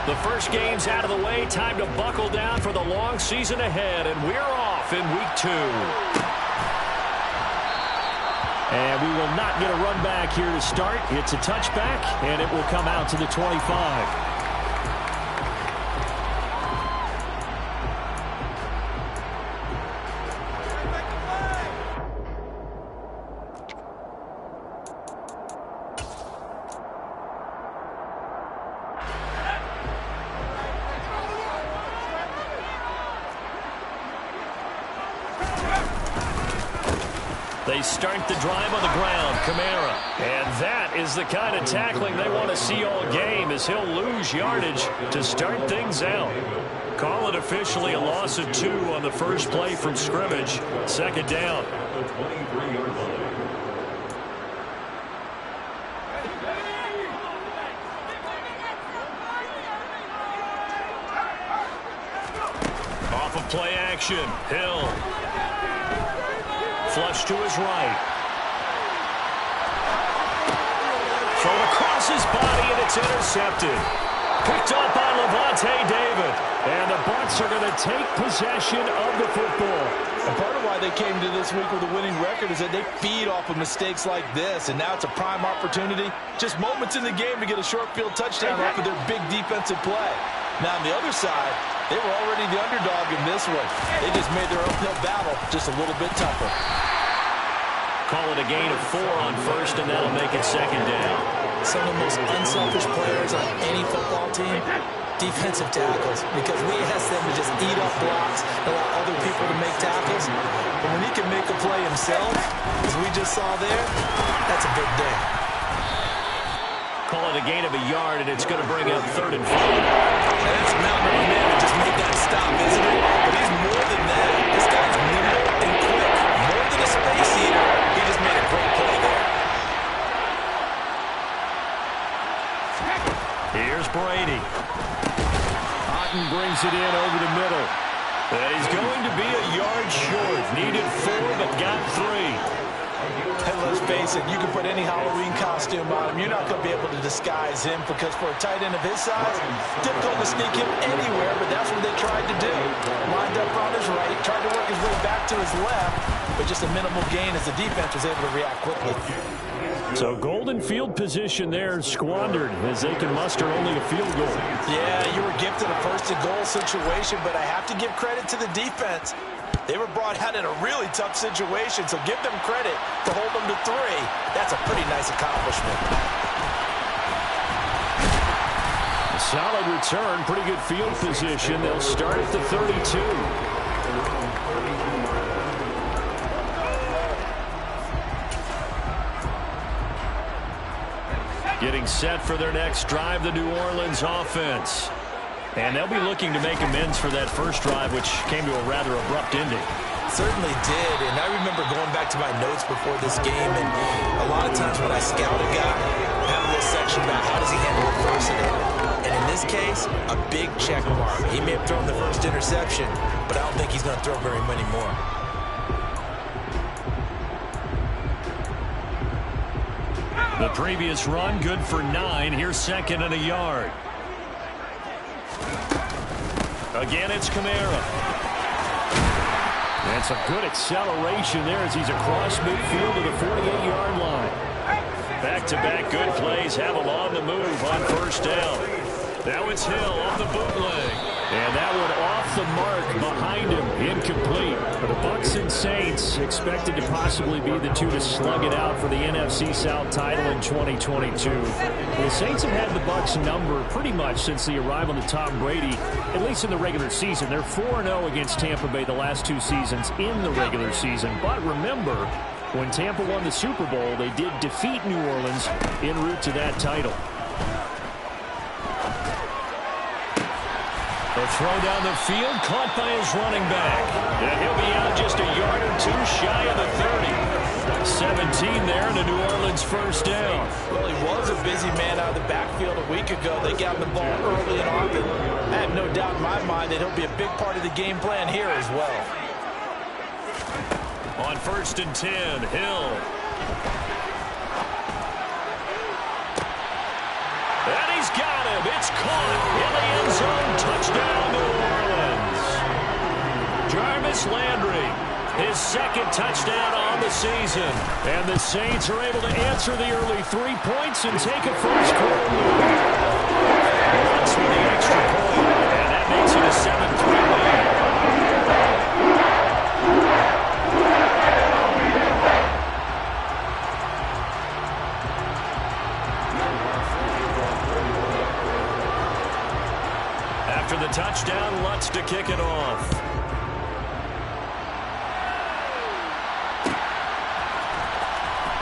The first game's out of the way. Time to buckle down for the long season ahead, and we're off in week 2. And we will not get a run back here to start. It's a touchback, and it will come out to the 25. They start the drive on the ground, Kamara. And that is the kind of tackling they want to see all game, as he'll lose yardage to start things out. Call it officially a loss of 2 on the first play from scrimmage. Second down. Off of play action, Hill. Flush to his right. Thrown across his body, and it's intercepted. Picked up by Lavonte David. And the Bucs are going to take possession of the football. And part of why they came to this week with a winning record is that they feed off of mistakes like this. And now it's a prime opportunity. Just moments in the game to get a short field touchdown off of their big defensive play. Now on the other side, they were already the underdog in this one. They just made their uphill battle just a little bit tougher. Call it a gain of 4 on first, and that'll make it second down. Some of the most unselfish players on any football team, defensive tackles, because we ask them to just eat up blocks, allow other people to make tackles. But when he can make a play himself, as we just saw there, that's a big day. Call it a gain of a yard, and it's going to bring up 3rd and 4. And that's a mountain of a man to just make that stop, isn't it? But he's more than that. This guy's nimble and quick. More than a space eater. He just made a great play there. Here's Brady. Otten brings it in over the middle. And he's going to be a yard short. Needed 4, but got 3. And let's face it, you can put any Halloween costume on him. You're not going to be able to disguise him, because for a tight end of his size, difficult to sneak him anywhere, but that's what they tried to do. Lined up on his right, tried to work his way back to his left, but just a minimal gain as the defense was able to react quickly. So golden field position there squandered as they can muster only a field goal. Yeah, you were gifted a first-and-goal situation, but I have to give credit to the defense. They were brought out in a really tough situation, so give them credit to hold them to 3. That's a pretty nice accomplishment. A solid return, pretty good field position. They'll start at the 32. Getting set for their next drive, the New Orleans offense. And they'll be looking to make amends for that first drive, which came to a rather abrupt ending. Certainly did, and I remember going back to my notes before this game, and a lot of times when I scout a guy, I have a little section about how does he handle adversity. And in this case, a big check mark. He may have thrown the first interception, but I don't think he's going to throw very many more. The previous run, good for 9. Here's 2nd and a yard. Again, it's Kamara. That's a good acceleration there as he's across midfield to the 48-yard line. Back-to-back good plays have him on the move on first down. Now it's Hill off the bootleg. And that one off the mark behind him, incomplete. But the Bucs and Saints expected to possibly be the two to slug it out for the NFC South title in 2022. The Saints have had the Bucs number pretty much since the arrival of Tom Brady, at least in the regular season. They're 4-0 against Tampa Bay the last 2 seasons in the regular season. But remember, when Tampa won the Super Bowl, they did defeat New Orleans en route to that title. The throw down the field, caught by his running back. And he'll be out just a yard or 2 shy of the 30. 17 there, and a New Orleans first down. Well, he was a busy man out of the backfield a week ago. They got him the ball early and often. I have no doubt in my mind that he'll be a big part of the game plan here as well. On 1st and 10, Hill. And he's got him. It's caught in the end second touchdown on the season. And the Saints are able to answer the early 3 points and take a first quarter lead. Lutz with the extra point, and that makes it a 7-3 lead. After the touchdown, Lutz to kick it off.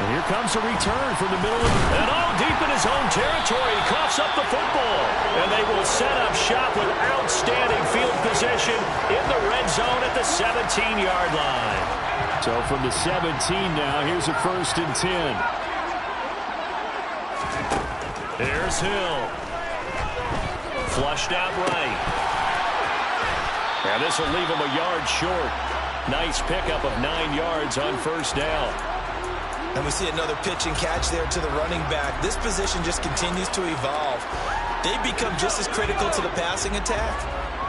And here comes a return from the middle and deep in his own territory. He coughs up the football. And they will set up shop with outstanding field position in the red zone at the 17-yard line. So from the 17 now, here's a 1st and 10. There's Hill. Flushed out right. And this will leave him a yard short. Nice pickup of 9 yards on 1st down. And we see another pitch and catch there to the running back. This position just continues to evolve. They become just as critical to the passing attack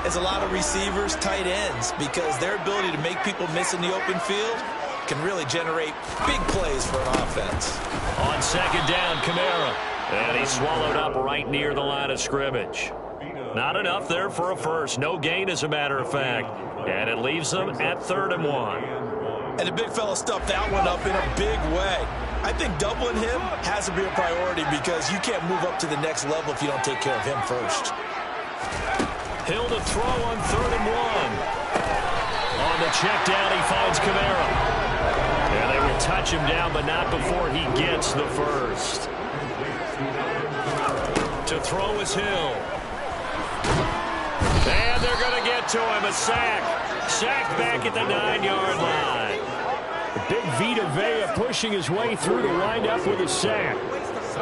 as a lot of receivers, tight ends, because their ability to make people miss in the open field can really generate big plays for an offense. On 2nd down, Kamara. And he's swallowed up right near the line of scrimmage. Not enough there for a first. No gain, as a matter of fact. And it leaves them at 3rd and 1. And the big fella stuffed that one up in a big way. I think doubling him has to be a priority because you can't move up to the next level if you don't take care of him first. Hill to throw on 3rd and 1. On the check down, he finds Kamara. And they will touch him down, but not before he gets the first. To throw is Hill. And they're going to get to him. A sack. Sacked back at the 9-yard line. Big Vita Vea pushing his way through to wind up with a sack.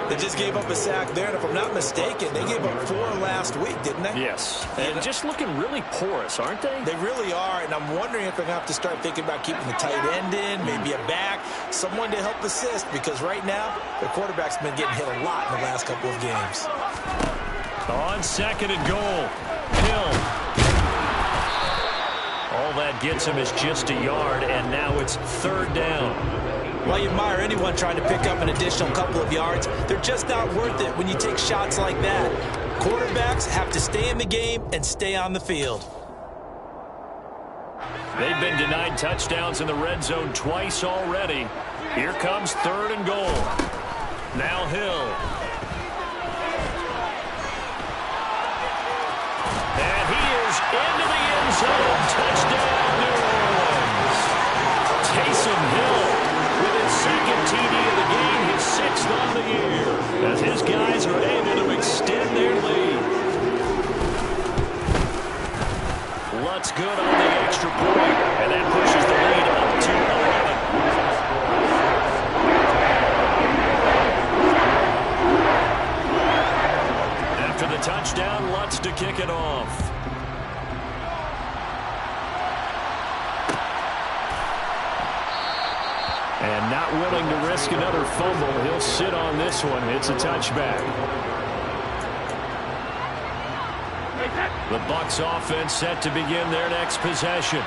They just gave up a sack there, and if I'm not mistaken, they gave up 4 last week, didn't they? Yes. And just looking really porous, aren't they? They really are, and I'm wondering if they're going to have to start thinking about keeping the tight end in, maybe a back, someone to help assist, because right now, their quarterback's been getting hit a lot in the last couple of games. On 2nd and goal, Hill. All that gets him is just a yard, and now it's 3rd down. Well, you admire anyone trying to pick up an additional couple of yards. They're just not worth it when you take shots like that. Quarterbacks have to stay in the game and stay on the field. They've been denied touchdowns in the red zone twice already. Here comes 3rd and goal. Now Hill. And he is into the end zone. Touchdown, New Orleans. Taysom Hill with his 2nd TD of the game, his 6th on the year, as his guys are able to extend their lead. Lutz good on the extra point, and that pushes the lead up to 11. After the touchdown, Lutz to kick it off. And not willing to risk another fumble, he'll sit on this one. It's a touchback. The Bucs offense set to begin their next possession.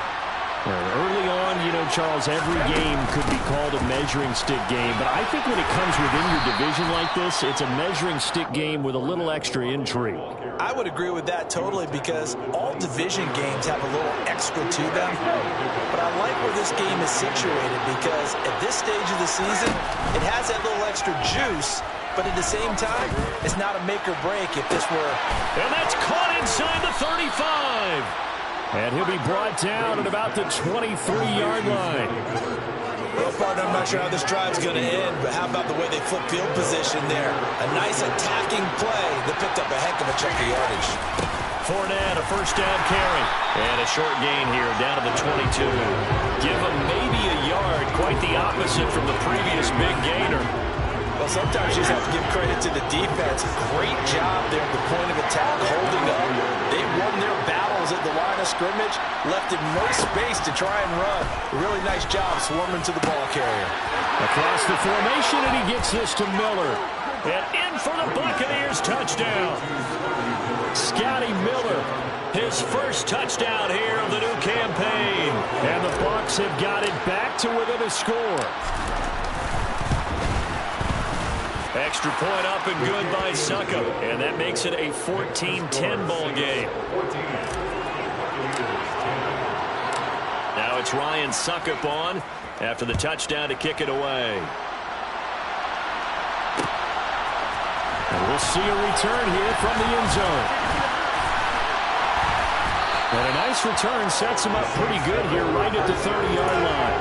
Early on, you know, Charles, every game could be called a measuring stick game. But I think when it comes within your division like this, it's a measuring stick game with a little extra intrigue. I would agree with that totally because all division games have a little extra to them. But I like where this game is situated because at this stage of the season, it has that little extra juice. But at the same time, it's not a make or break if this were. And that's caught inside the 35. And he'll be brought down at about the 23-yard line. Well, partner, I'm not sure how this drive's going to end, but how about the way they flip field position there? A nice attacking play that picked up a heck of a chunk of yardage. Fournette, a 1st down carry. And a short gain here, down to the 22. Give him maybe a yard, quite the opposite from the previous big gainer. Well, sometimes you just have to give credit to the defense. Great job there at the point of attack, holding up. They won their battles at the line of scrimmage, left him no space to try and run. A really nice job swarming to the ball carrier. Across the formation, and he gets this to Miller. And in for the Buccaneers touchdown. Scotty Miller His first touchdown here of the new campaign. And the Bucs have got it back to within a score. Extra point up and good by Succop. And that makes it a 14-10 ball game. Now it's Ryan Succop on after the touchdown to kick it away. And we'll see a return here from the end zone. And a nice return sets him up pretty good here right at the 30-yard line.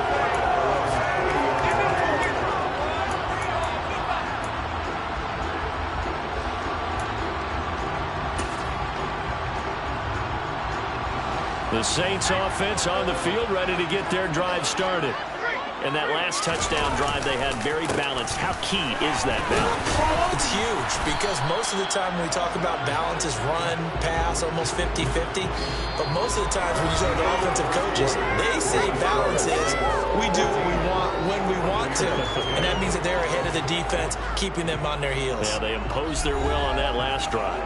The Saints offense on the field, ready to get their drive started. And that last touchdown drive they had very balanced. How key is that balance? It's huge because most of the time when we talk about balance is run, pass, almost 50-50. But most of the times when you talk to offensive coaches, they say balance is we do what we want when we want to. And that means that they're ahead of the defense, keeping them on their heels. Yeah, they imposed their will on that last drive.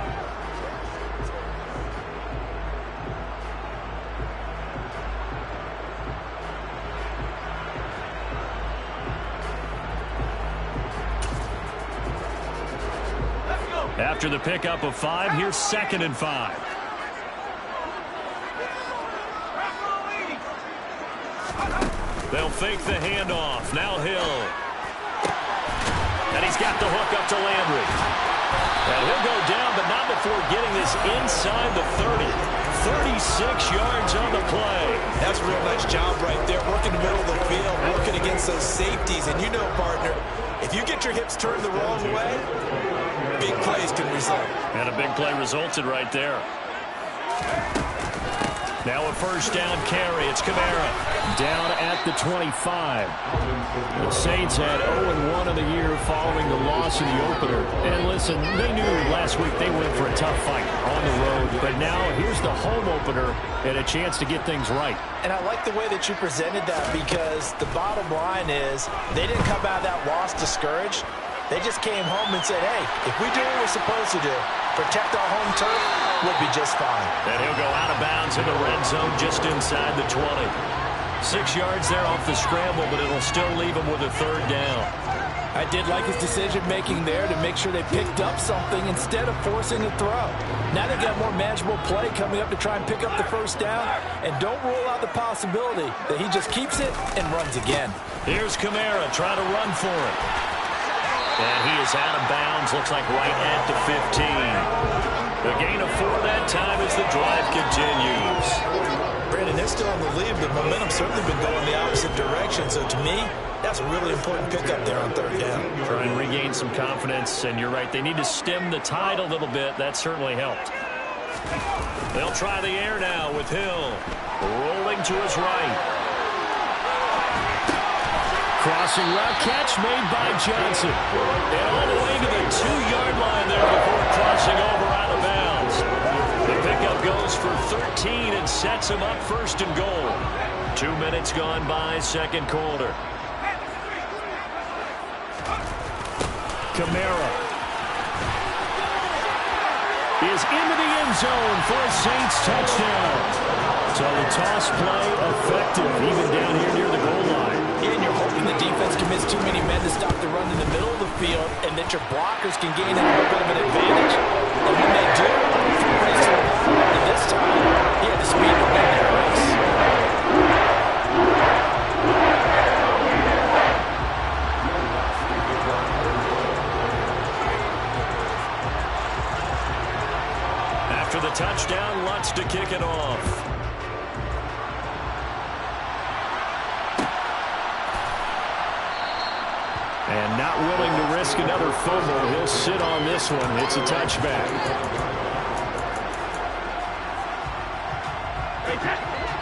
After the pickup of 5, here's 2nd and 5. They'll fake the handoff. Now Hill. And he's got the hook up to Landry. And he'll go down, but not before getting this inside the 30. 36 yards on the play. That's a real nice job right there, working the middle of the field, working against those safeties. And you know, partner, if you get your hips turned the wrong way, big plays can result. And a big play resulted right there. Now a first down carry. It's Kamara. Down at the 25. The Saints had 0-1 of the year following the loss in the opener. And listen, they knew last week they went for a tough fight on the road. But now here's the home opener and a chance to get things right. And I like the way that you presented that because the bottom line is they didn't come out of that loss discouraged. They just came home and said, hey, if we do what we're supposed to do, protect our home turf, we'll be just fine. And he'll go out of bounds in the red zone just inside the 20. 6 yards there off the scramble, but it'll still leave him with a 3rd down. I did like his decision-making there to make sure they picked up something instead of forcing a throw. Now they got more manageable play coming up to try and pick up the first down, and don't rule out the possibility that he just keeps it and runs again. Here's Kamara trying to run for it. And he is out of bounds, looks like right at the 15. The gain of 4 that time as the drive continues. Brandon, they're still in the lead, but momentum's certainly been going the opposite direction. So to me, that's a really important pickup there on 3rd down. Try and regain some confidence, and you're right, they need to stem the tide a little bit. That certainly helped. They'll try the air now with Hill. Rolling to his right. Crossing route catch made by Johnson. And all the way to the 2-yard line there before crossing over out of bounds. The pickup goes for 13 and sets him up 1st and goal. 2 minutes gone by, 2nd quarter. Kamara is into the end zone for a Saints touchdown. So the toss play effective even down here near the goal line. And you're hoping the defense commits too many men to stop the run in the middle of the field and that your blockers can gain a little bit of an advantage. And when they do, and this time, he had the speed to win that race. After the touchdown, Lutz to kick it off. And not willing to risk another fumble. He'll sit on this one. It's a touchback.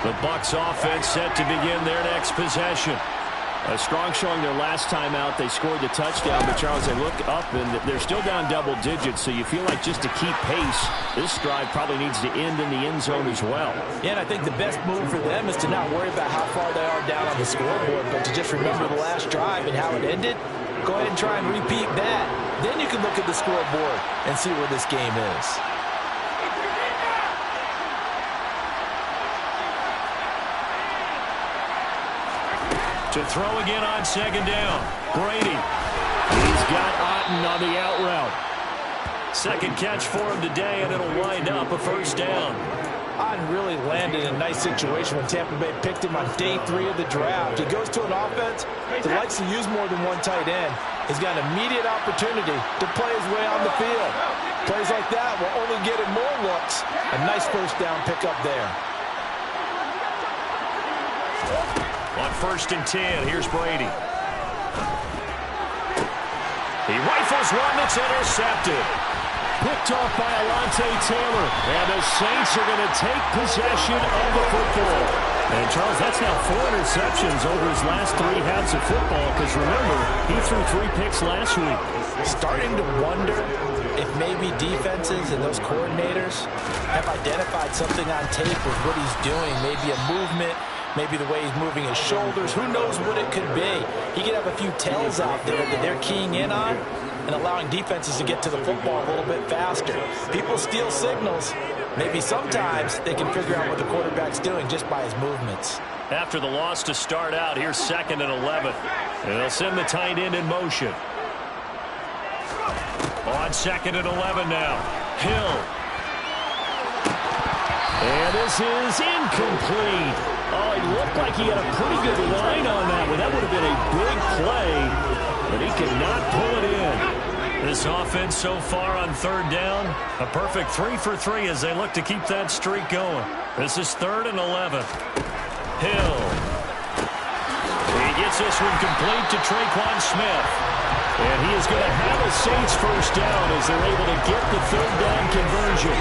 The Bucs offense set to begin their next possession. A strong showing their last time out. They scored the touchdown, but Charles, they look up and they're still down double digits, so you feel like just to keep pace, this drive probably needs to end in the end zone as well. Yeah, and I think the best move for them is to not worry about how far they are down on the scoreboard, but to just remember the last drive and how it ended. Go ahead and try and repeat that. Then you can look at the scoreboard and see where this game is. To throw again on second down. Brady. He's got Otten on the out route. Second catch for him today, and it'll wind up a first down. Otten really landed in a nice situation when Tampa Bay picked him on day 3 of the draft. He goes to an offense that likes to use more than one tight end. He's got an immediate opportunity to play his way on the field. Plays like that will only get him more looks. A nice first down pickup there. On 1st and 10, here's Brady. He rifles one that's intercepted. Picked off by Alontae Taylor. And the Saints are going to take possession of the football. And, Charles, that's now 4 interceptions over his last 3 halves of football. Because, remember, he threw 3 picks last week. Starting to wonder if maybe defenses and those coordinators have identified something on tape with what he's doing. Maybe a movement. Maybe the way he's moving his shoulders. Who knows what it could be? He could have a few tells out there that they're keying in on and allowing defenses to get to the football a little bit faster. People steal signals. Maybe sometimes they can figure out what the quarterback's doing just by his movements. After the loss to start out, here's 2nd and 11. And they'll send the tight end in motion. On 2nd and 11 now. Hill. And this is incomplete. Oh, it looked like he had a pretty good line on that one. That would have been a big play, but he could not pull it in. This offense so far on 3rd down, a perfect 3 for 3 as they look to keep that streak going. This is 3rd and 11. Hill. He gets this one complete to Traquan Smith. And he is going to have a Saints first down as they're able to get the 3rd down conversion.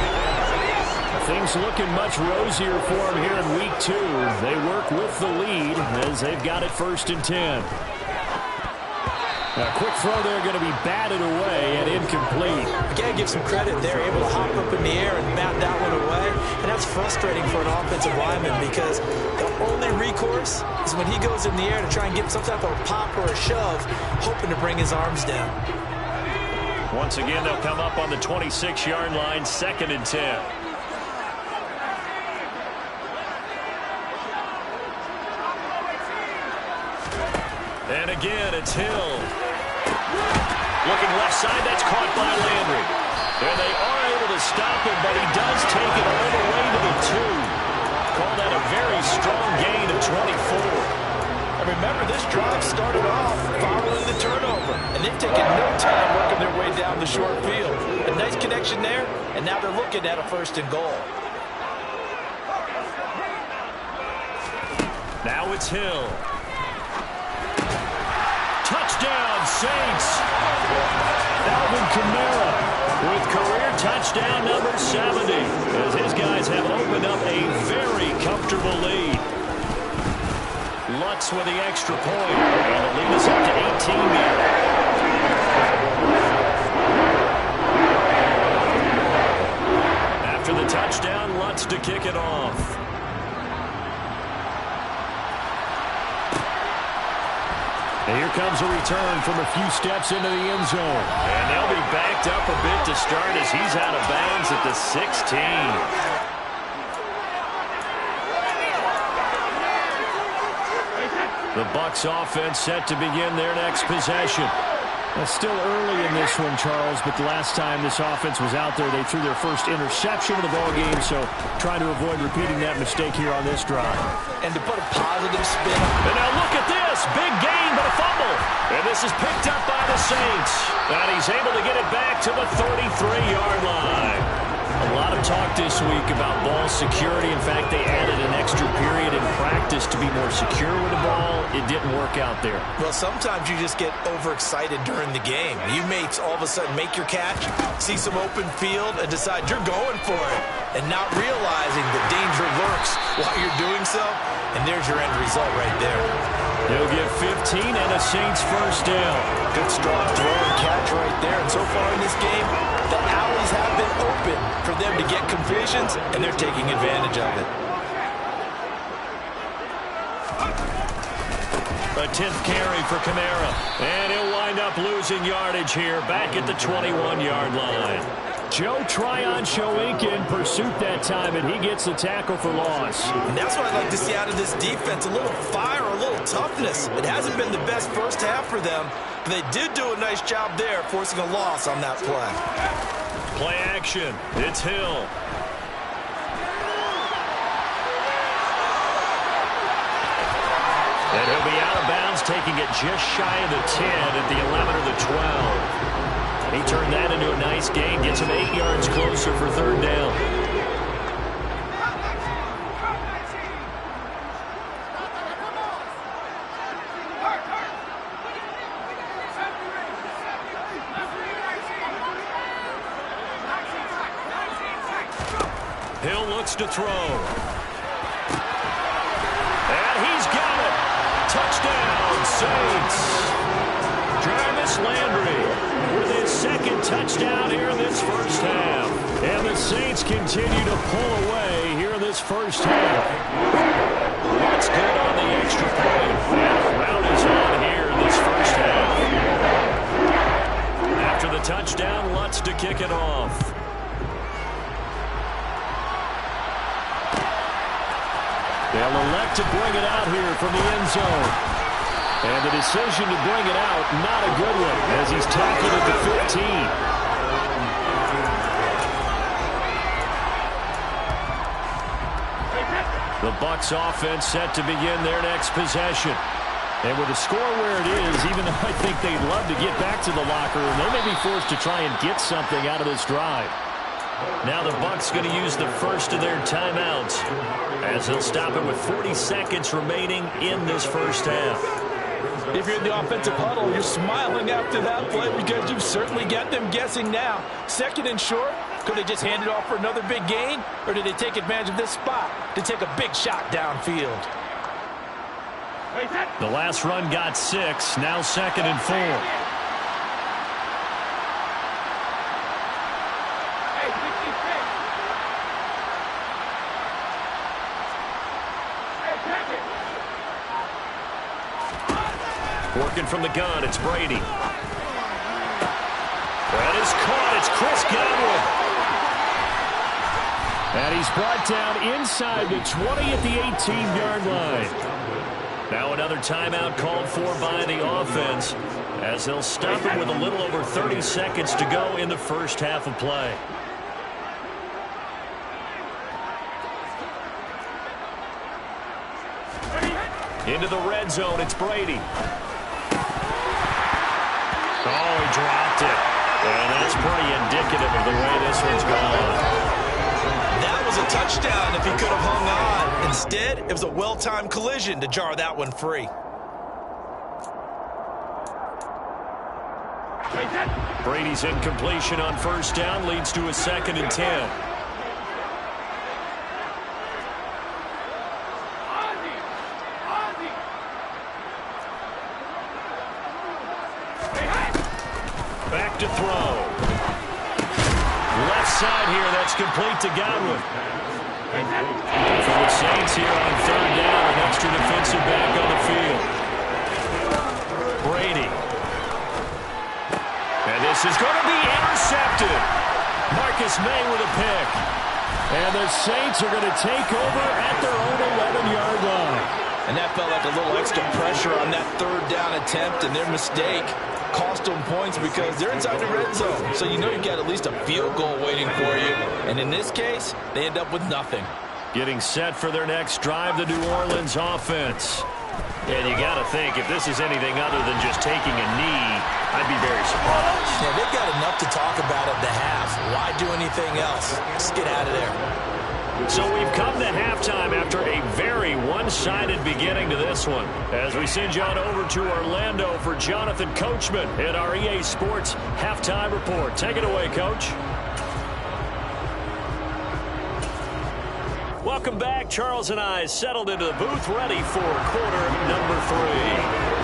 Things looking much rosier for him here in week 2. They work with the lead as they've got it 1st and 10. A quick throw there going to be batted away and incomplete. You got to give some credit. They're able to hop up in the air and bat that one away. And that's frustrating for an offensive lineman because the only recourse is when he goes in the air to try and get some type of a pop or a shove, hoping to bring his arms down. Once again, they'll come up on the 26-yard line, 2nd and 10. And again, it's Hill. Looking left side, that's caught by Landry. And they are able to stop him, but he does take it all the way to the 2. Call that a very strong gain of 24. And remember, this drive started off following the turnover. And they've taken no time working their way down the short field. A nice connection there, and now they're looking at a 1st and goal. Now it's Hill. Touchdown, Saints. Alvin Kamara with career touchdown number 70 as his guys have opened up a very comfortable lead. Lutz with the extra point. And it'll lead us up to 18 now. After the touchdown, Lutz to kick it off. And here comes a return from a few steps into the end zone. And they'll be backed up a bit to start as he's out of bounds at the 16. The Bucs offense set to begin their next possession. It's still early in this one, Charles, but the last time this offense was out there, they threw their first interception of the ballgame, so trying to avoid repeating that mistake here on this drive. And to put a positive spin. And now look at this. Big gain, but a fumble. And this is picked up by the Saints. And he's able to get it back to the 33-yard line. A lot of talk this week about ball security. In fact, they added an extra period in practice to be more secure with the ball. It didn't work out there. Well, sometimes you just get overexcited during the game. You may all of a sudden make your catch, see some open field, and decide you're going for it, and not realizing the danger lurks while you're doing so. And there's your end result right there. They'll get 15 and a Saints first down. Good strong throw and catch right there. And so far in this game, the alleys have been open for them to get completions, and they're taking advantage of it. A 10th carry for Kamara. And he'll wind up losing yardage here back at the 21-yard line. Joe Tryon-Shoyinka in pursuit that time, and he gets the tackle for loss. And that's what I'd like to see out of this defense, a little fire, a little toughness. It hasn't been the best first half for them, but they did do a nice job there, forcing a loss on that play. Play action. It's Hill. And he'll be out of bounds, taking it just shy of the 10 at the 11 or the 12. He turned that into a nice gain, gets him 8 yards closer for third down. Hill looks to throw. And he's got it. Touchdown, Saints. Jarvis Landry with his second touchdown here in this first half. And the Saints continue to pull away here in this first half. That's good on the extra point. And round is on here in this first half. After the touchdown, Lutz to kick it off. They'll elect to bring it out here from the end zone. And the decision to bring it out, not a good one, as he's tackled at the 15. The Bucs offense set to begin their next possession. And with the score where it is, even though I think they'd love to get back to the locker room, they may be forced to try and get something out of this drive. Now the Bucs going to use the first of their timeouts, as they'll stop it with 40 seconds remaining in this first half. If you're in the offensive huddle, you're smiling after that play because you've certainly got them guessing now. Second and short, could they just hand it off for another big gain? Or did they take advantage of this spot to take a big shot downfield? The last run got 6, now 2nd and 4. Working from the gun, it's Brady. That is caught. It's Chris Godwin. And he's brought down inside the 20 at the 18-yard line. Now another timeout called for by the offense, as they'll stop it with a little over 30 seconds to go in the first half of play. Into the red zone, it's Brady. Oh, he dropped it. And that's pretty indicative of the way this one's gone. That was a touchdown if he could have hung on. Instead, it was a well-timed collision to jar that one free. Brady's incompletion on first down leads to a 2nd and 10. Back to throw. Left side here, that's complete to Godwin. For the Saints here on third down, an extra defensive back on the field. Brady. And this is going to be intercepted. Marcus May with a pick. And the Saints are going to take over at their own 11-yard line. And that felt like a little extra pressure on that third down attempt, and their mistake cost them points because they're inside the red zone. So you know you've got at least a field goal waiting for you. And in this case, they end up with nothing. Getting set for their next drive, the New Orleans offense. And you got to think, if this is anything other than just taking a knee, I'd be very surprised. Yeah, they've got enough to talk about at the half. Why do anything else? Just get out of there. So we've come to halftime after a very one-sided beginning to this one, as we send you on over to Orlando for Jonathan Coachman at our EA Sports Halftime Report. Take it away, Coach. Welcome back. Charles and I settled into the booth, ready for quarter number 3.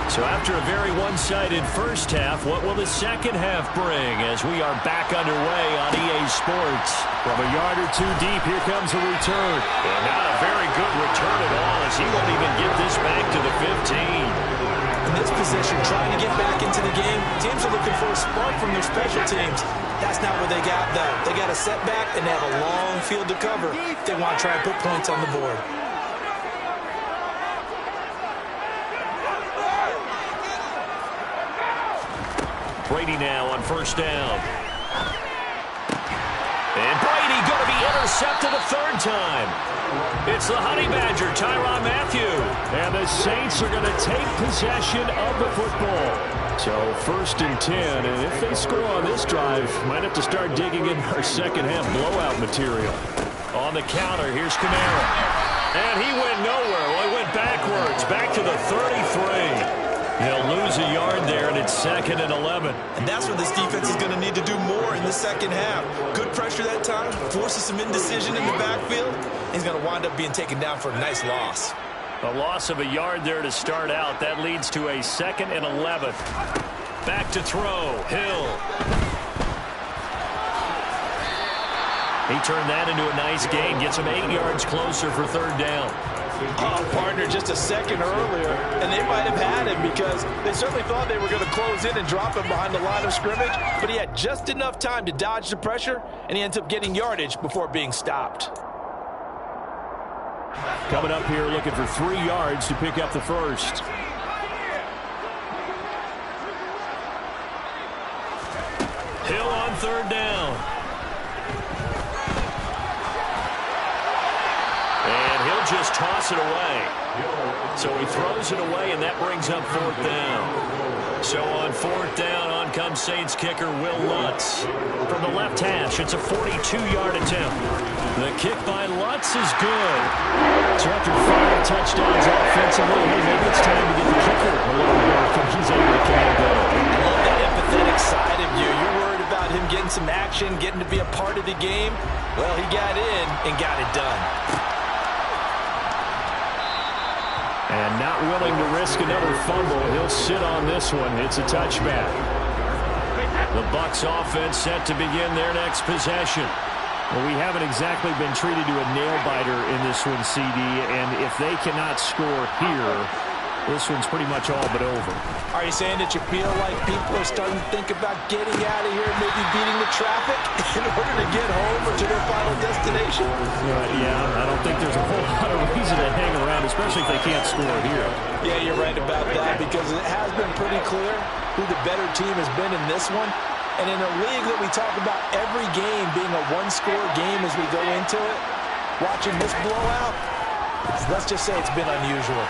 So after a very one-sided first half, what will the second half bring as we are back underway on EA Sports? From a yard or two deep, here comes a return. And not a very good return at all, as he won't even get this back to the 15. In this position, trying to get back into the game, teams are looking for a spark from their special teams. That's not what they got, though. They got a setback, and they have a long field to cover if they want to try and put points on the board. Brady now on first down. And Brady going to be intercepted a third time. It's the Honey Badger, Tyrann Mathieu. And the Saints are going to take possession of the football. So 1st and 10, and if they score on this drive, might have to start digging in our second half blowout material. On the counter, here's Kamara. And he went nowhere. Well, he went backwards, back to the 33. They'll lose a yard there, and it's 2nd and 11. And that's what this defense is going to need to do more in the second half. Good pressure that time, forces some indecision in the backfield. He's going to wind up being taken down for a nice loss. A loss of a yard there to start out. That leads to a 2nd and 11. Back to throw. Hill. He turned that into a nice gain. Gets him 8 yards closer for 3rd down. Oh, partner, just a second earlier, and they might have had him because they certainly thought they were going to close in and drop him behind the line of scrimmage, but he had just enough time to dodge the pressure, and he ends up getting yardage before being stopped. Coming up here looking for 3 yards to pick up the first. Hill on 3rd down. And he'll just toss it away. So he throws it away, and that brings up 4th down. So on 4th down, on comes Saints kicker Will Lutz. From the left hash, it's a 42-yard attempt. The kick by Lutz is good. So after 5 touchdowns offensively, maybe it's time to get the kicker a little work, and he's able to command that. I love that empathetic side of you. You're worried about him getting some action, getting to be a part of the game. Well, he got in and got it done. And not willing to risk another fumble. He'll sit on this one. It's a touchback. The Bucs offense set to begin their next possession. Well, we haven't exactly been treated to a nail-biter in this one, CD, and if they cannot score here, this one's pretty much all but over. Are you saying that you feel like people are starting to think about getting out of here, maybe beating the traffic in order to get home or to their final destination? Yeah, I don't think there's a whole lot of reason to hang around, especially if they can't score here. Yeah, you're right about that, because it has been pretty clear who the better team has been in this one. And in a league that we talk about every game being a one-score game as we go into it, watching this blowout, let's just say it's been unusual.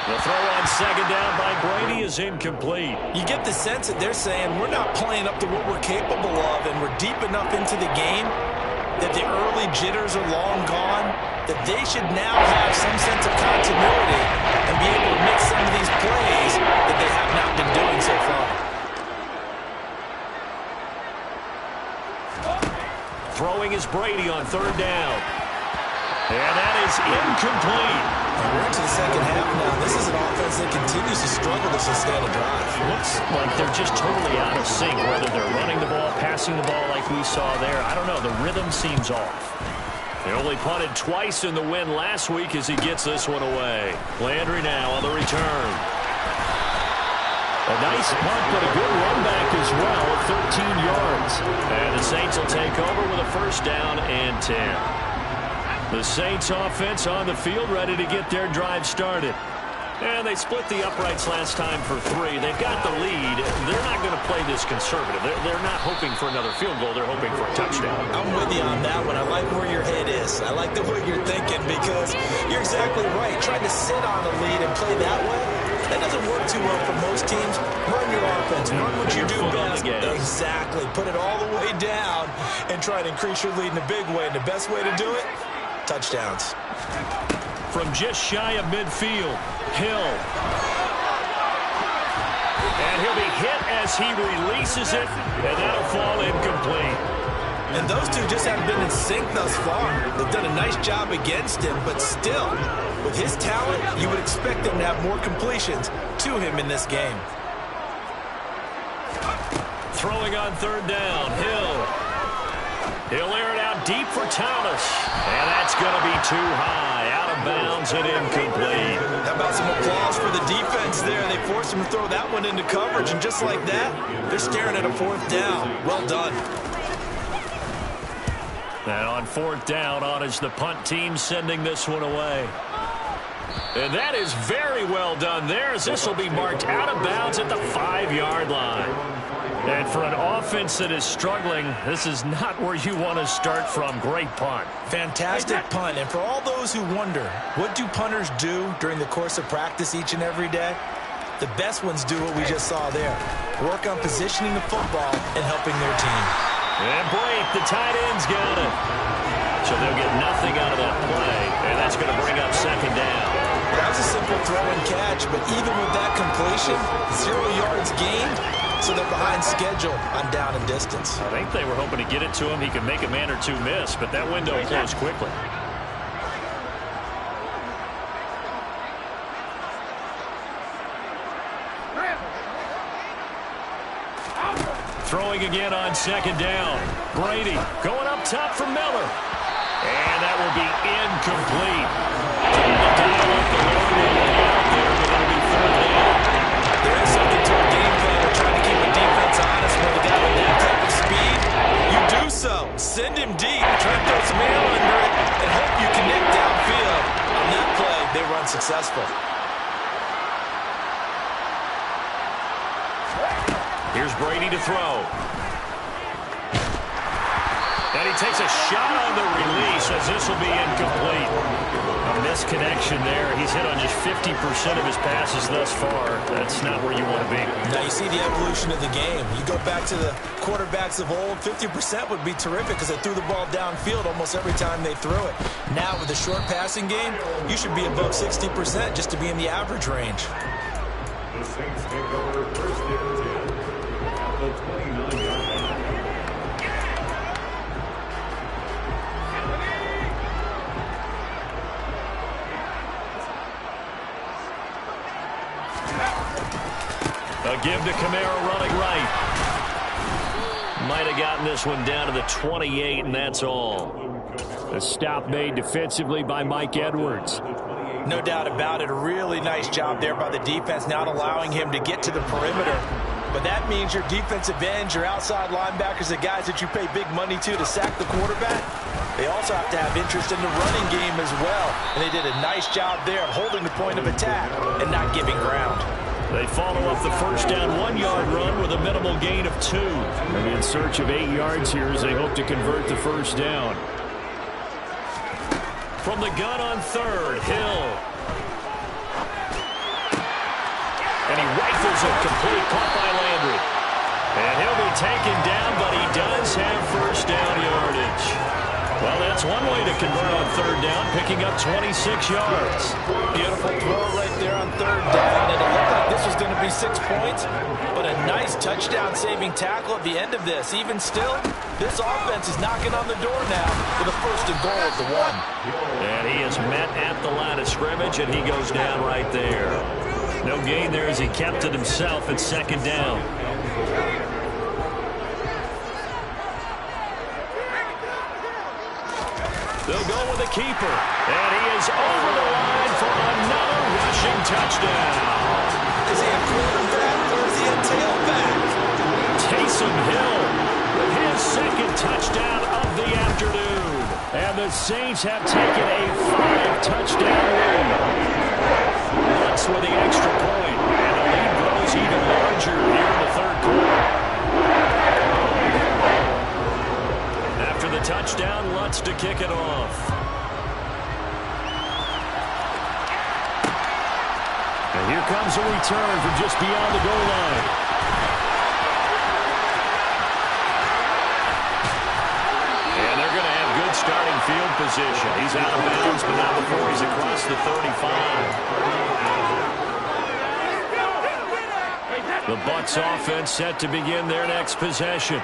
The throw on 2nd down by Brady is incomplete. You get the sense that they're saying we're not playing up to what we're capable of, and we're deep enough into the game that the early jitters are long gone, that they should now have some sense of continuity and be able to make some of these plays that they have not been doing so far. Throwing is Brady on 3rd down. And that is incomplete. We're into the second half now. This is an offense that continues to struggle to sustain a drive. Looks like they're just totally out of sync, whether they're running the ball, passing the ball like we saw there. I don't know. The rhythm seems off. They only punted twice in the win last week as he gets this one away. Landry now on the return. A nice punt, but a good run back as well, 13 yards. And the Saints will take over with a 1st down and 10. The Saints offense on the field ready to get their drive started. And they split the uprights last time for 3. They've got the lead. They're not going to play this conservative. They're not hoping for another field goal. They're hoping for a touchdown. I'm with you on that one. I like where your head is. I like the way you're thinking because you're exactly right. Trying to sit on a lead and play that way, that doesn't work too well for most teams. Run your offense. Run what you do best. Exactly. Put it all the way down and try to increase your lead in a big way. And the best way to do it, touchdowns. From just shy of midfield, Hill. And he'll be hit as he releases it, and that'll fall incomplete. And those two just haven't been in sync thus far. They've done a nice job against him, but still, with his talent, you would expect them to have more completions to him in this game. Throwing on 3rd down, Hill. He'll air it out deep for Thomas. And that's going to be too high. Out of bounds and incomplete. How about some applause for the defense there? They forced him to throw that one into coverage, and just like that, they're staring at a 4th down. Well done. And on 4th down, on is the punt team sending this one away. And that is very well done there, as this will be marked out of bounds at the 5-yard line. And for an offense that is struggling, this is not where you want to start from. Great punt. Fantastic punt. And for all those who wonder, what do punters do during the course of practice each and every day? The best ones do what we just saw there. Work on positioning the football and helping their team. And Blake, the tight end's got it. So they'll get nothing out of that play. And that's going to bring up 2nd down. That was a simple throw and catch, but even with that completion, 0 yards gained, so they're behind schedule on down and distance. I think they were hoping to get it to him. He could make a man or two miss, but that window closed quickly. Throwing again on 2nd down. Brady going up top for Miller. And that will be incomplete. There is something to a game plan of trying to keep a defense honest when the guy with that type of speed. You do so. Send him deep. Try to throw some air under it and hope you connect downfield. On that play, they were unsuccessful. Here's Brady to throw. And he takes a shot on the release, as this will be incomplete. A misconnection there. He's hit on just 50% of his passes thus far. That's not where you want to be. Now you see the evolution of the game. You go back to the quarterbacks of old, 50% would be terrific because they threw the ball downfield almost every time they threw it. Now with the short passing game, you should be above 60% just to be in the average range. The Saints take over 1st and 10 at the 29-yard line. A give to Kamara running right. Might have gotten this one down to the 28, and that's all. A stop made defensively by Mike Edwards. No doubt about it. A really nice job there by the defense, not allowing him to get to the perimeter. But that means your defensive ends, your outside linebackers, the guys that you pay big money to sack the quarterback, they also have to have interest in the running game as well. And they did a nice job there of holding the point of attack and not giving ground. They follow up the 1st down 1-yard run with a minimal gain of 2. And in search of 8 yards here as they hope to convert the 1st down. From the gun on 3rd, Hill. And he rifles it complete, caught by Landry. And he'll be taken down, but he does have 1st down yardage. Well, that's one way to convert on 3rd down, picking up 26 yards. Beautiful throw right there on 3rd down, and it looked like this was going to be 6 points, but a nice touchdown-saving tackle at the end of this. Even still, this offense is knocking on the door now with a 1st and goal at the 1. And he is met at the line of scrimmage, and he goes down right there. No gain there as he kept it himself at 2nd down. They'll go with the keeper. And he is over the line for another rushing touchdown. Is he a quarterback or is he a tailback? Taysom Hill with his 2nd touchdown of the afternoon. And the Saints have taken a 5-touchdown lead. Lutz with the extra point. And the lead grows even larger here in the 3rd quarter. After the touchdown, Lutz to kick it off. And here comes a return from just beyond the goal line. And they're going to have good starting field position. He's out of bounds, but not before he's across the 35. The Bucs offense set to begin their next possession.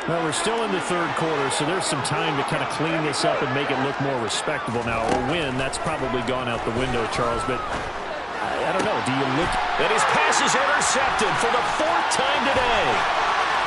Well, we're still in the 3rd quarter, so there's some time to kind of clean this up and make it look more respectable. Now, a win, that's probably gone out the window, Charles, but I don't know. Do you look? And his pass is intercepted for the 4th time today.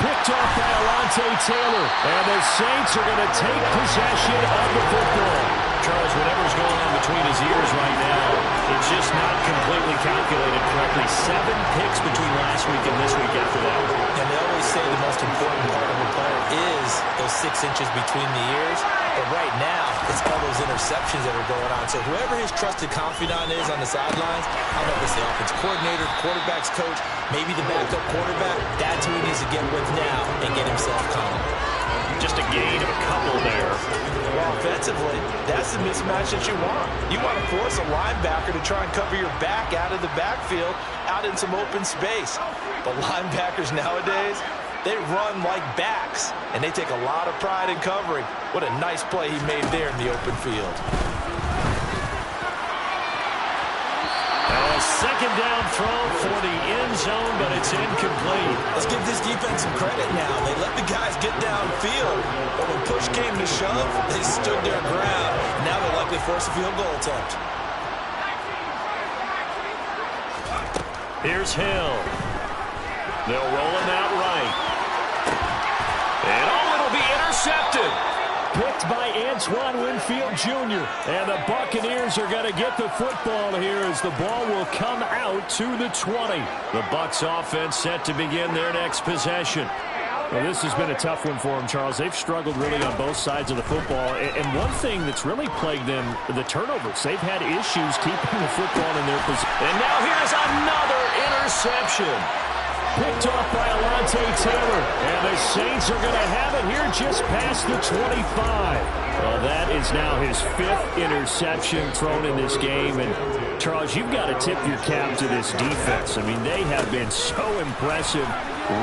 picked off by Alontae Taylor. And the Saints are going to take possession of the football. Charles, whatever's going on between his ears right now, it's just not completely calculated correctly. 7 picks between last week and this week after that. And they always say the most important part of a player is those 6 inches between the ears. But right now, it's all those interceptions that are going on. So whoever his trusted confidant is on the sidelines, I don't know if it's the offense coordinator, quarterback's coach, maybe the backup quarterback, that's who he needs to get with now and get himself calm. Just a gain of a couple there. Well, offensively, that's the mismatch that you want. You want to force a linebacker to try and cover your back out of the backfield, out in some open space. But linebackers nowadays, they run like backs, and they take a lot of pride in covering. What a nice play he made there in the open field. A second down throw for the end zone, but it's incomplete. Let's give this defense some credit now. They let the guys get downfield, but when push came to shove, they stood their ground. Now they'll likely force a field goal attempt. Here's Hill. They'll roll him out right. And it'll be intercepted. Picked by Antoine Winfield Jr. And the Buccaneers are going to get the football here as the ball will come out to the 20. The Bucs offense set to begin their next possession. Well, this has been a tough one for them, Charles. They've struggled really on both sides of the football. And one thing that's really plagued them, the turnovers. They've had issues keeping the football in their possession. And now here's another interception. Picked off by Alontae Taylor. And the Saints are going to have it here just past the 25. Well, that is now his 5th interception thrown in this game. And, Charles, you've got to tip your cap to this defense. I mean, they have been so impressive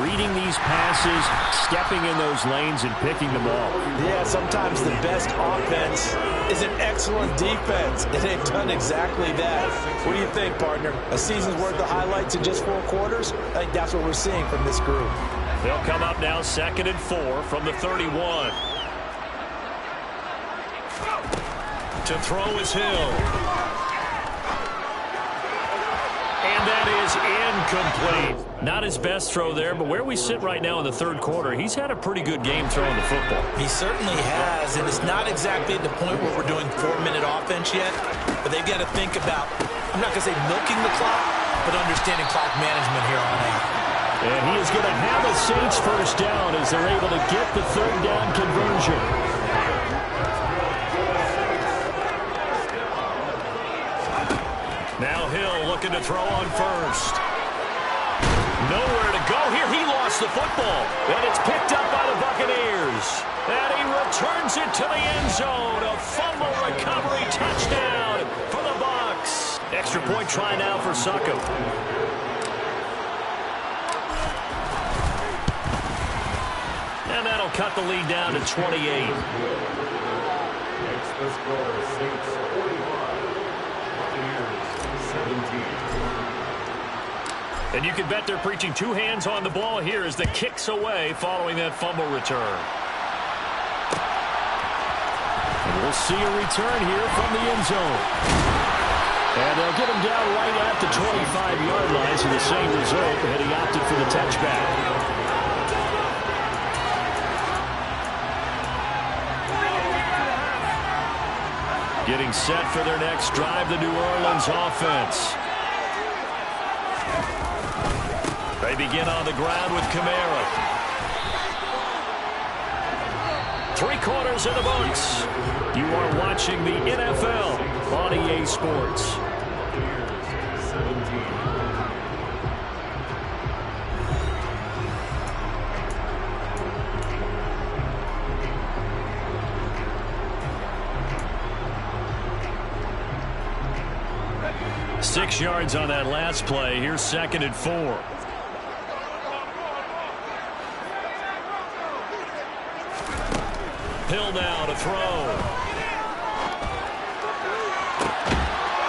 reading these passes, stepping in those lanes, and picking them off. Yeah, sometimes the best offense is an excellent defense, and they've done exactly that. What do you think, partner? A season's worth of highlights in just 4 quarters? I think that's what we're seeing from this group. They'll come up now 2nd and 4 from the 31. To throw is Hill. And that is incomplete. Not his best throw there, but where we sit right now in the 3rd quarter, he's had a pretty good game throwing the football. He certainly has, and it's not exactly at the point where we're doing 4-minute offense yet, but they've got to think about, I'm not going to say milking the clock, but understanding clock management here on out. And he is going to have a Saints first down as they're able to get the 3rd down conversion. Now Hill looking to throw on first. Nowhere to go here. He lost the football. And it's picked up by the Buccaneers. And he returns it to the end zone. A fumble recovery touchdown for the Bucs. Extra point try now for Succop. And that'll cut the lead down to 28. Next, the score, Saints 45, Buccaneers 17. And you can bet they're preaching 2 hands on the ball here as the kick's away following that fumble return. And we'll see a return here from the end zone. And they'll get him down right at the 25-yard line, so the same result, and he opted for the touchback. Getting set for their next drive, the New Orleans offense. They begin on the ground with Kamara. 3 quarters in the books. You are watching the NFL on EA Sports. 17. 6 yards on that last play. Here's 2nd and 4. Hill now to throw.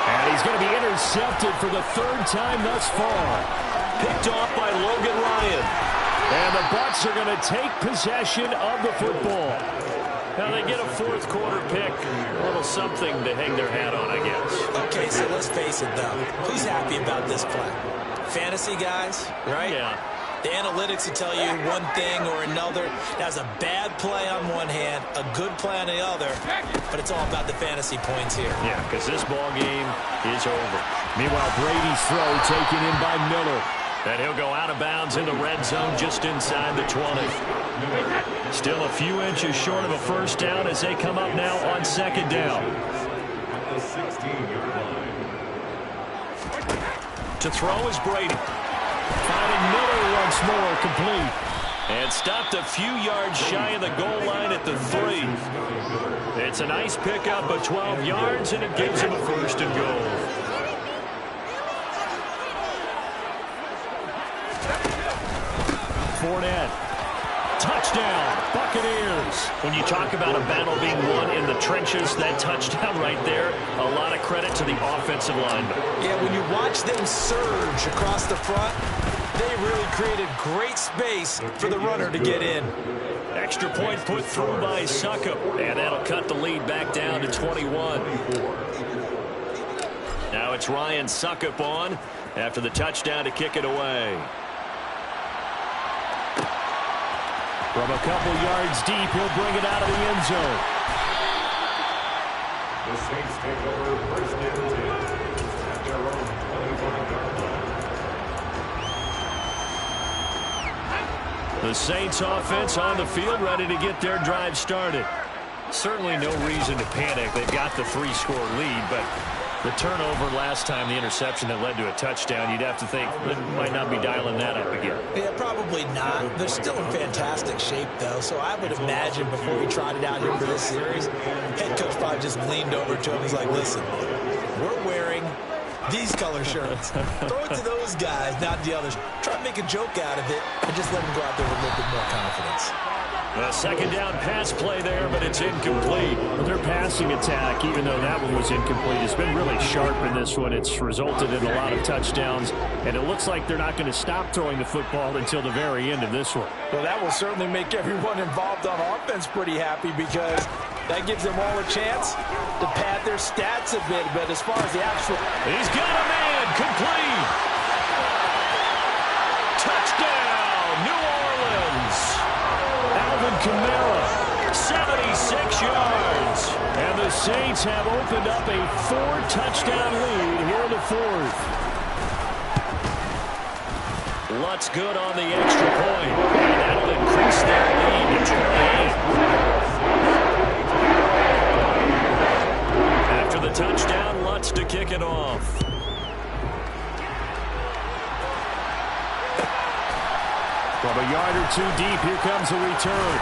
And he's going to be intercepted for the 3rd time thus far. Picked off by Logan Ryan. And the Bucs are going to take possession of the football. Now they get a 4th quarter pick. A little something to hang their hat on, I guess. Okay, so let's face it, though. Who's happy about this play? Fantasy guys, right? Yeah. The analytics will tell you one thing or another. That's a bad play on one hand, a good play on the other, but it's all about the fantasy points here. Yeah, because this ball game is over. Meanwhile, Brady's throw taken in by Miller. And he'll go out of bounds in the red zone just inside the 20. Still a few inches short of a first down as they come up now on second down. At the 16-yard line. To throw is Brady. Finding Miller once more, complete. And stopped a few yards shy of the goal line at the 3. It's a nice pickup of 12 yards, and it gives him a first and goal. Fournette. Touchdown, Buccaneers. When you talk about a battle being won in the trenches, that touchdown right there, a lot of credit to the offensive lineman. Yeah, when you watch them surge across the front, they really created great space for the runner to get in. Extra point put through by Succop, and that'll cut the lead back down to 21. Now it's Ryan Succop on after the touchdown to kick it away. From a couple yards deep, he'll bring it out of the end zone. The Saints take over first and 10 at their own 25-yard line. The Saints offense on the field, ready to get their drive started. Certainly no reason to panic. They've got the 3-score lead, but the turnover last time, the interception that led to a touchdown, you'd have to think they might not be dialing that up again. Yeah, probably not. They're still in fantastic shape, though, so I would imagine before we trotted out here for this series, head coach probably just leaned over to him and was like, listen, we're wearing these color shirts. Throw it to those guys, not the others. Try to make a joke out of it and just let them go out there with a little bit more confidence. A second down pass play there, but it's incomplete. Well, their passing attack, even though that one was incomplete, has been really sharp in this one. It's resulted in a lot of touchdowns, and it looks like they're not going to stop throwing the football until the very end of this one. Well, that will certainly make everyone involved on offense pretty happy because that gives them all a chance to pad their stats a bit. But as far as the actual... He's got a man, complete. Touchdown, New Orleans. Alvin Kamara, 76 yards. And the Saints have opened up a 4-touchdown lead here in the fourth. Lutz good on the extra point. And that'll increase their lead to 28. After the touchdown, Lutz to kick it off. From a yard or two deep, here comes a return.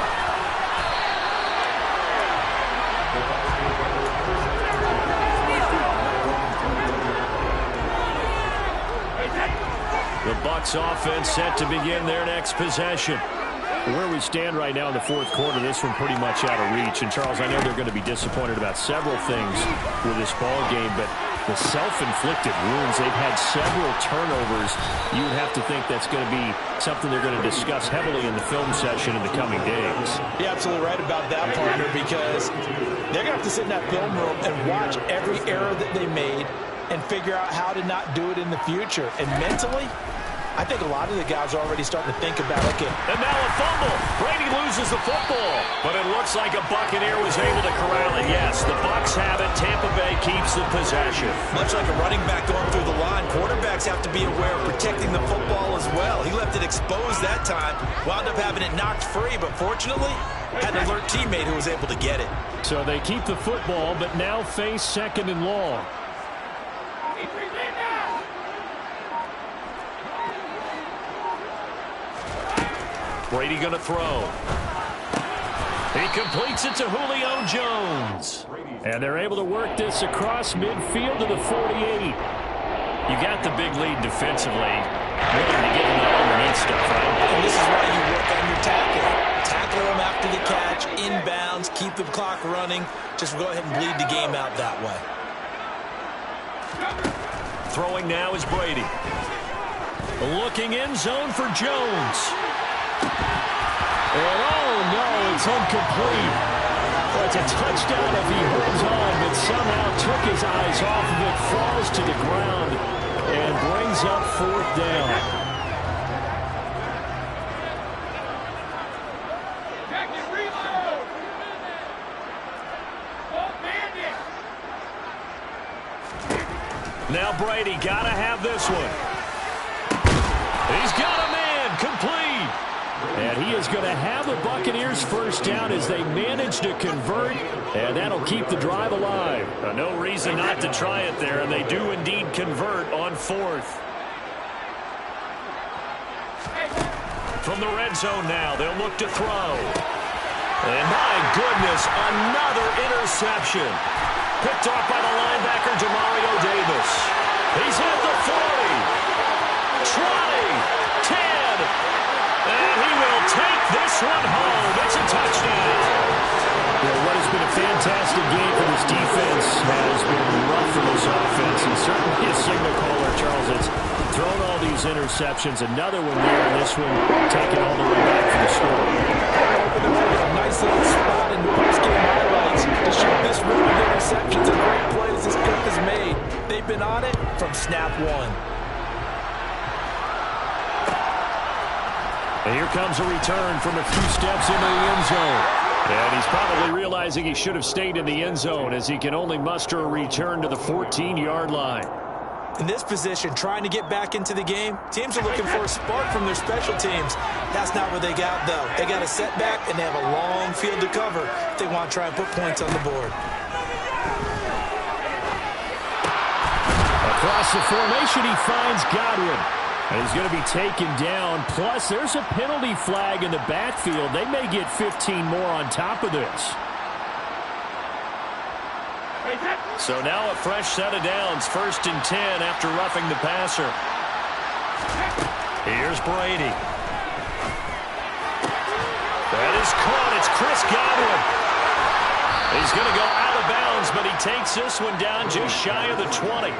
The Bucs offense set to begin their next possession. Where we stand right now in the fourth quarter, this one pretty much out of reach. And, Charles, I know they're going to be disappointed about several things with this ball game, but the self-inflicted wounds, they've had several turnovers. You would have to think that's going to be something they're going to discuss heavily in the film session in the coming days. You're absolutely right about that, partner, because they're going to have to sit in that film room and watch every error that they made and figure out how to not do it in the future. And mentally, I think a lot of the guys are already starting to think about, okay. And now a fumble. Brady loses the football. But it looks like a Buccaneer was able to corral it. Yes, the Bucs have it. Tampa Bay keeps the possession. Much like a running back going through the line, quarterbacks have to be aware of protecting the football as well. He left it exposed that time, wound up having it knocked free, but fortunately, had an alert teammate who was able to get it. So they keep the football, but now face second and long. Brady going to throw. He completes it to Julio Jones. And they're able to work this across midfield to the 48. You got the big lead defensively. Willing to get in that underneath stuff, right? And this is why you work on your tackling. Tackle them after the catch, inbounds, keep the clock running. Just go ahead and bleed the game out that way. Throwing now is Brady. Looking in zone for Jones. And oh no, it's incomplete. Well, it's a touchdown if he holds on, but somehow took his eyes off of it, falls to the ground, and brings up fourth down. Now Brady got to have this one. He's got a man, complete. And he is going to have the Buccaneers first down as they manage to convert, and that'll keep the drive alive. No reason not to try it there, and they do indeed convert on fourth. From the red zone now, they'll look to throw. And my goodness, another interception. Picked off by the linebacker, Demario Davis. He's at the 40, 20, 10, and he will take this one home. It's a touchdown. Well, what has been a fantastic game for this defense has been rough for this offense, and certainly a signal caller, Charles. It's thrown all these interceptions. Another one there, and this one taken all the way back for the score. A nice little spot in the post-game highlights to show this run of interceptions and great plays this Cook has made. They've been on it from snap one. And here comes a return from a few steps into the end zone. And he's probably realizing he should have stayed in the end zone as he can only muster a return to the 14-yard line. In this position, trying to get back into the game, teams are looking for a spark from their special teams. That's not what they got, though. They got a setback, and they have a long field to cover if they want to try and put points on the board. Across the formation, he finds Godwin. And he's going to be taken down. Plus, there's a penalty flag in the backfield. They may get 15 more on top of this. So now a fresh set of downs, 1st and 10 after roughing the passer. Here's Brady. That is caught. It's Chris Godwin. He's going to go out of bounds, but he takes this one down just shy of the 20.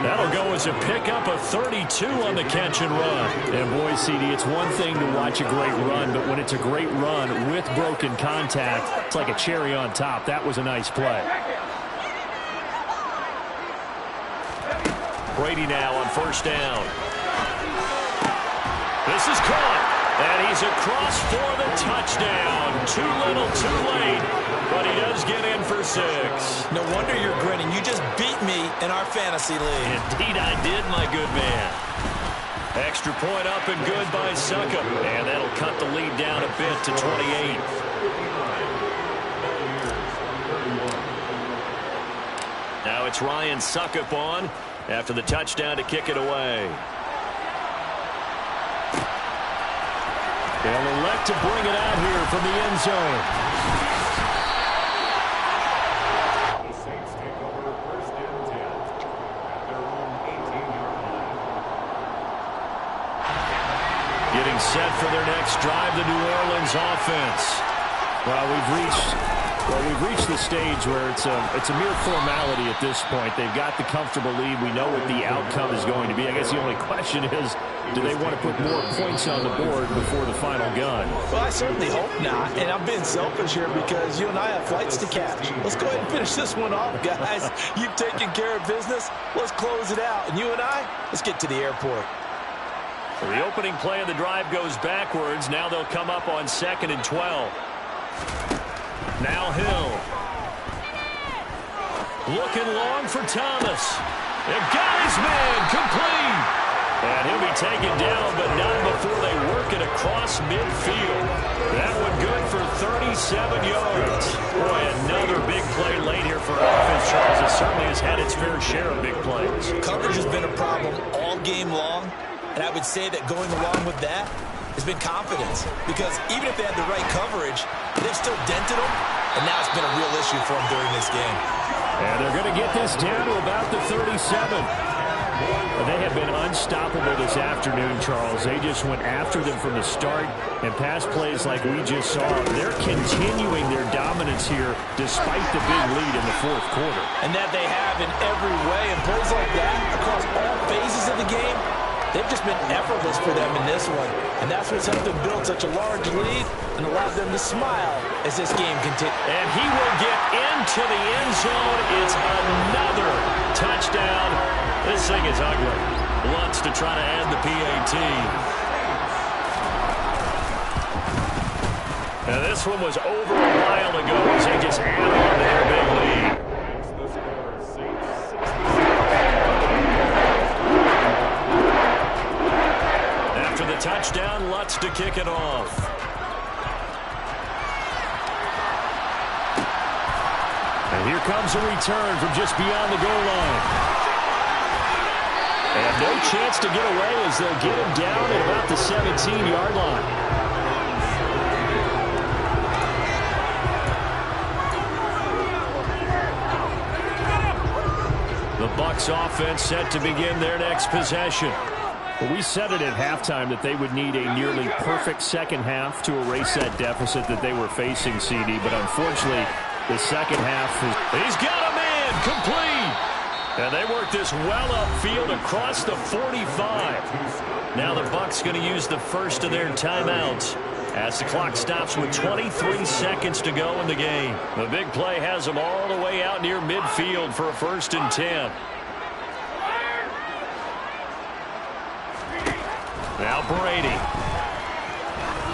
That'll go as a pickup of 32 on the catch and run. And boy, CD, it's one thing to watch a great run, but when it's a great run with broken contact, it's like a cherry on top. That was a nice play. Brady now on 1st down. This is caught, and he's across for the touchdown. Too little, too late, but he does get in for 6. No wonder you're grinning. You just beat me in our fantasy league. Indeed I did, my good man. Extra point up and good by Succop, and that'll cut the lead down a bit to 28. Now it's Ryan Succop on after the touchdown to kick it away. They'll elect to bring it out here from the end zone. The Saints take over 1st and 10 at their own 18-yard line. Getting set for their next drive, the New Orleans offense. Well, we've reached the stage where it's a mere formality at this point. They've got the comfortable lead. We know what the outcome is going to be. I guess the only question is, do they want to put more points on the board before the final gun? Well, I certainly hope not, and I'm being selfish here because you and I have flights to catch. Let's go ahead and finish this one off, guys. You've taken care of business. Let's close it out, and you and I, let's get to the airport. The opening play of the drive goes backwards. Now they'll come up on 2nd and 12. Now Hill. Looking long for Thomas. And got his man complete. And he'll be taken down, but not before they work it across midfield. That one good for 37 yards. Boy, another big play late here for offense, Charles. It certainly has had its fair share of big plays. Coverage has been a problem all game long, and I would say that going along with that has been confidence. Because even if they had the right coverage, they've still dented them, and now it's been a real issue for them during this game. And they're going to get this down to about the 37. They have been unstoppable this afternoon, Charles. They just went after them from the start, and pass plays like we just saw. They're continuing their dominance here despite the big lead in the 4th quarter. And that they have in every way. And plays like that across all phases of the game, they've just been effortless for them in this one. And that's what's helped them build such a large lead and allowed them to smile as this game continues. And he will get into the end zone. It's another touchdown. This thing is ugly. Wants to try to add the PAT. Now this one was over a while ago as they just add on their big lead. It's the score, Saints 67. kick it off. And here comes a return from just beyond the goal line. And no chance to get away as they'll get him down at about the 17-yard line. The Bucs offense set to begin their next possession. Well, we said it at halftime that they would need a nearly perfect second half to erase that deficit that they were facing, CD. But unfortunately, the second half is... He's got a man complete. And they work this well upfield across the 45. Now the Bucs going to use the first of their timeouts as the clock stops with 23 seconds to go in the game. The big play has them all the way out near midfield for a 1st and 10. Now Brady.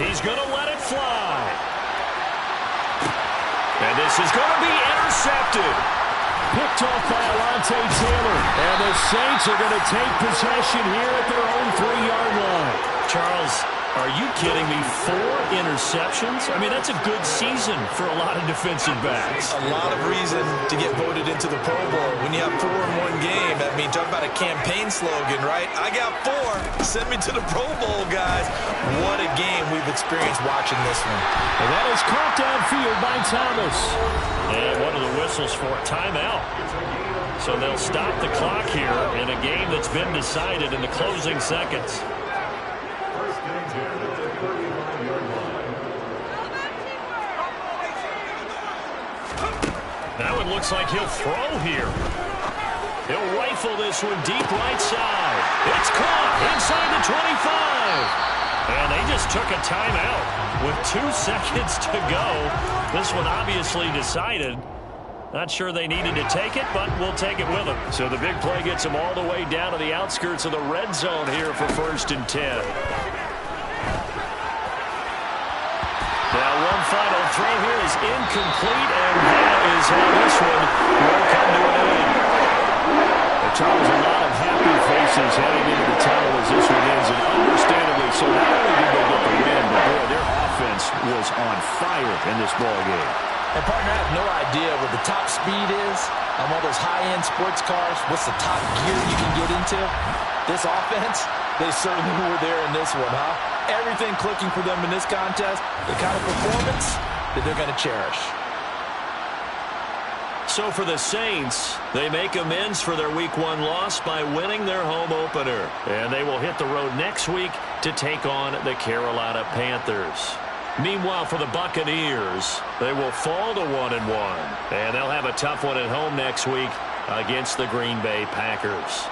He's going to let it fly. And this is going to be intercepted. Picked off by Alontae Taylor. And the Saints are going to take possession here at their own 3-yard line. Charles, are you kidding me? 4 interceptions? I mean, that's a good season for a lot of defensive backs. A lot of reason to get voted into the Pro Bowl. When you have 4 in one game, I mean, talk about a campaign slogan, right? I got 4. Send me to the Pro Bowl, guys. What a game we've experienced watching this one. And that is caught downfield by Thomas. And one of the whistles for a timeout. So they'll stop the clock here in a game that's been decided in the closing seconds. Now it looks like he'll throw here. He'll rifle this one deep right side. It's caught inside the 25. And they just took a timeout with 2 seconds to go. This one obviously decided. Not sure they needed to take it, but we'll take it with them. So the big play gets them all the way down to the outskirts of the red zone here for 1st and 10. Now one final throw here is incomplete, and that is how this one will come to an end. Charles, a lot of happy faces heading into the tunnel as this one ends, and understandably so. Not only did they get the win, but boy, their offense was on fire in this ball game. And partner, I have no idea what the top speed is on one of those high-end sports cars. What's the top gear you can get into? This offense, they certainly were there in this one, huh? Everything clicking for them in this contest, the kind of performance that they're going to cherish. So for the Saints, they make amends for their Week 1 loss by winning their home opener. And they will hit the road next week to take on the Carolina Panthers. Meanwhile, for the Buccaneers, they will fall to 1-1. And they'll have a tough one at home next week against the Green Bay Packers.